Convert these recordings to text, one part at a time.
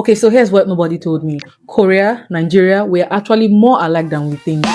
Okay, so here's what nobody told me. Korea, Nigeria, we're actually more alike than we think.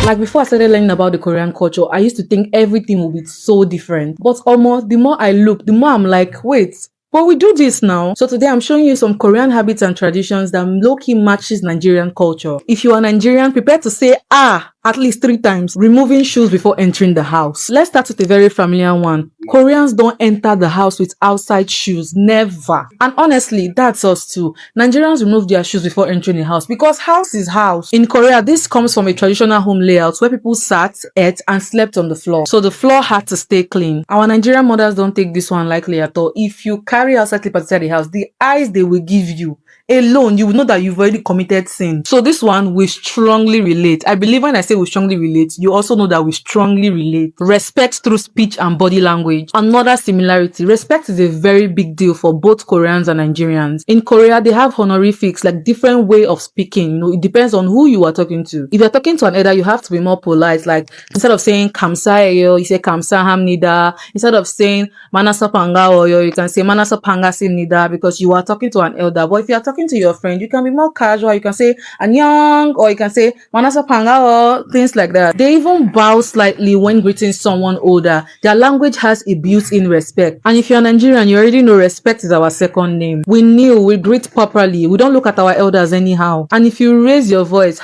Like before I started learning about the Korean culture, I used to think everything would be so different. But almost the more I look, the more I'm like, wait, but we do this now. So today I'm showing you some Korean habits and traditions that low-key matches Nigerian culture. If you are Nigerian, prepare to say at least 3 times, removing shoes before entering the house. Let's start with a very familiar one. Koreans don't enter the house with outside shoes. Never. And honestly, that's us too. Nigerians remove their shoes before entering the house because house is house. In Korea, this comes from a traditional home layout where people sat, ate, and slept on the floor. So the floor had to stay clean. Our Nigerian mothers don't take this one lightly at all. If you carry outside slippers inside the house, the eyes they will give you alone, you will know that you've already committed sin. So this one, we strongly relate. I believe when I say we strongly relate, you also know that we strongly relate. Respect through speech and body language. Another similarity, respect is a very big deal for both Koreans and Nigerians. In Korea, they have honorifics, like different way of speaking. You know, it depends on who you are talking to. If you're talking to an elder, you have to be more polite. Like instead of saying kamsaeyo, you say kamsahamnida. Instead of saying manasapangaoyo, you can say manasapangasimnida because you are talking to an elder. But if you are talking to your friend, you can be more casual. You can say annyeong, or you can say manasapangao, things like that. They even bow slightly when greeting someone older. Their language has a built-in respect. And if you're Nigerian, you already know respect is our second name. We kneel, we greet properly. We don't look at our elders anyhow. And if you raise your voice,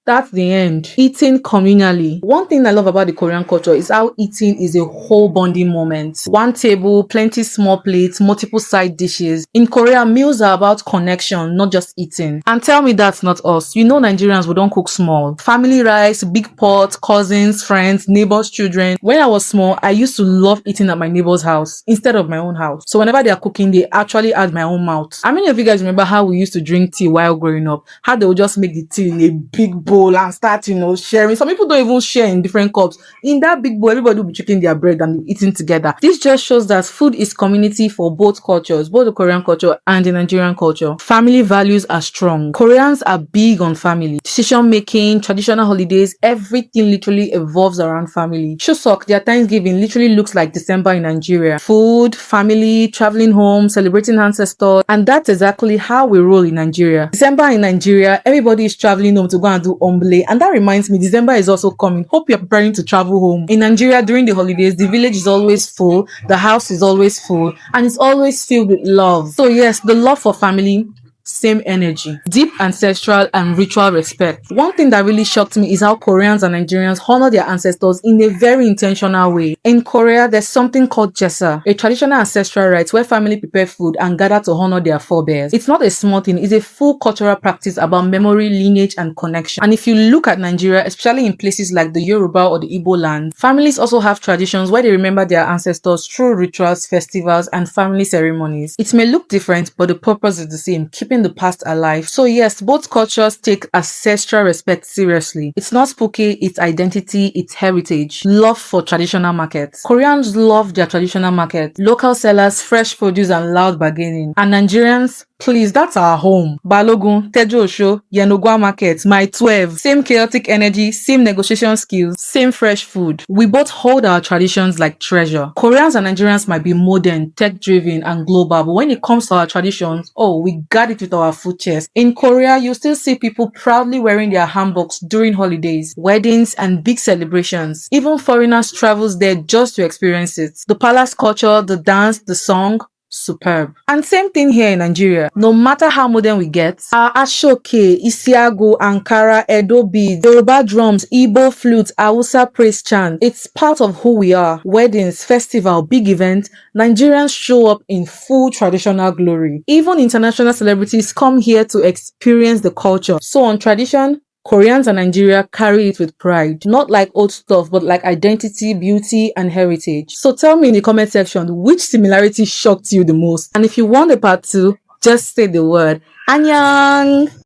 that's the end. Eating communally. One thing I love about the Korean culture is how eating is a whole bonding moment. One table, plenty small plates, multiple side dishes. In Korea, meals are about connection, not just eating. And tell me that's not us. You know Nigerians, we don't cook small. Family rice, big pot, cousins, friends, neighbors, children. When I was small, I used to love eating at my neighbor's house instead of my own house. So whenever they are cooking, they actually add my own mouth. How many of you guys remember how we used to drink tea while growing up? How they would just make the tea in a big bowl and start, sharing. Some people don't even share in different cups. In that big bowl, everybody will be chipping their bread and eating together. This just shows that food is community for both cultures, both the Korean culture and the Nigerian culture. Family values are strong. Koreans are big on family. Decision making, traditional holidays, everything literally evolves around family. Chuseok, their Thanksgiving, literally looks like December in Nigeria. Food, family, traveling home, celebrating ancestors, and that's exactly how we roll in Nigeria. December in Nigeria, everybody is traveling home to go and do ombele, and that reminds me, December is also coming. Hope you're preparing to travel home. In Nigeria, during the holidays, the village is always full, the house is always full, and it's always filled with love. So yes, the love for family, same energy, deep ancestral and ritual respect. One thing that really shocked me is how Koreans and Nigerians honor their ancestors in a very intentional way. In Korea, there's something called jesa, a traditional ancestral rite where family prepare food and gather to honor their forebears. It's not a small thing, it's a full cultural practice about memory, lineage, and connection. And if you look at Nigeria, especially in places like the Yoruba or the Igbo land, families also have traditions where they remember their ancestors through rituals, festivals, and family ceremonies. It may look different, but the purpose is the same, keeping the past alive. So yes, both cultures take ancestral respect seriously. It's not spooky, it's identity, it's heritage. Love for traditional markets. Koreans love their traditional market. Local sellers, fresh produce, and loud bargaining. And Nigerians, please, that's our home. Balogun, Tejo Osho, Yenogwa Market, My 12. Same chaotic energy, same negotiation skills, same fresh food. We both hold our traditions like treasure. Koreans and Nigerians might be modern, tech-driven, and global, but when it comes to our traditions, we got it with our full chest. In Korea, you still see people proudly wearing their hanboks during holidays, weddings, and big celebrations. Even foreigners travels there just to experience it. The palace culture, the dance, the song, superb. And same thing here in Nigeria. No matter how modern we get, our Ashoke, Isiago, Ankara, Edo beads, Yoruba drums, Igbo flutes, Hausa praise chant, it's part of who we are. Weddings, festival, big events, Nigerians show up in full traditional glory. Even international celebrities come here to experience the culture. So on tradition, Koreans and Nigeria carry it with pride. Not like old stuff, but like identity, beauty, and heritage. So tell me in the comment section, which similarity shocked you the most? And if you want a part 2, just say the word Annyeong!